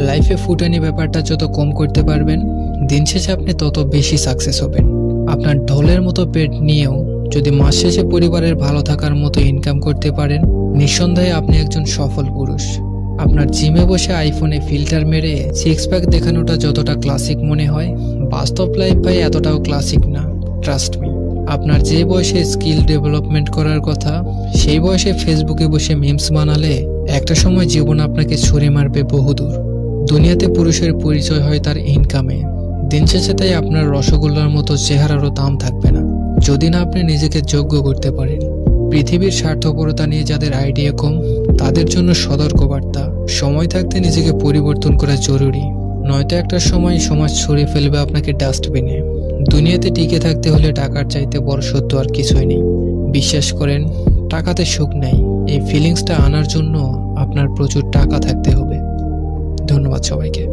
লাইফে ফুটানি ব্যাপারটা যত কম করতে পারবেন, দিন শেষে আপনি তত বেশি সাকসেস হবেন। আপনার ঢোলের মতো পেট নিয়েও যদি মাস শেষে পরিবারের ভালো থাকার মতো ইনকাম করতে পারেন, নিঃসন্দেহে আপনি একজন সফল পুরুষ। আপনার জিমে বসে আইফোনে ফিল্টার মেরে সিক্স প্যাক দেখানোটা যতটা ক্লাসিক মনে হয়, বাস্তব লাইফ ভাই এতটাও ক্লাসিক না, ট্রাস্ট মি। আপনার যে বয়সে স্কিল ডেভেলপমেন্ট করার কথা, সেই বয়সে ফেসবুকে বসে মিমস বানালে একটা সময় জীবন আপনাকে ছুঁড়ে মারবে বহুদূর। দুনিয়াতে পুরুষের পরিচয় হয় তার ইনকামে। দিন শেষে তাই আপনার রসগোল্লার মতো চেহারারও দাম থাকবে না, যদি না আপনি নিজেকে যোগ্য করতে পারেন। পৃথিবীর স্বার্থপরতা নিয়ে যাদের আইডিয়া কম, তাদের জন্য সতর্কবার্তা: সময় থাকতে নিজেকে পরিবর্তন করা জরুরি, নয়তো একটা সময় সমাজ ছড়িয়ে ফেলবে আপনাকে ডাস্টবিনে। দুনিয়াতে টিকে থাকতে হলে টাকার চাইতে বড় সত্য আর কিছুই নেই। বিশ্বাস করেন, টাকাতে সুখ নেই। এই ফিলিংসটা আনার জন্য আপনার প্রচুর টাকা থাকতে হবে। ধন্যবাদ সবাইকে।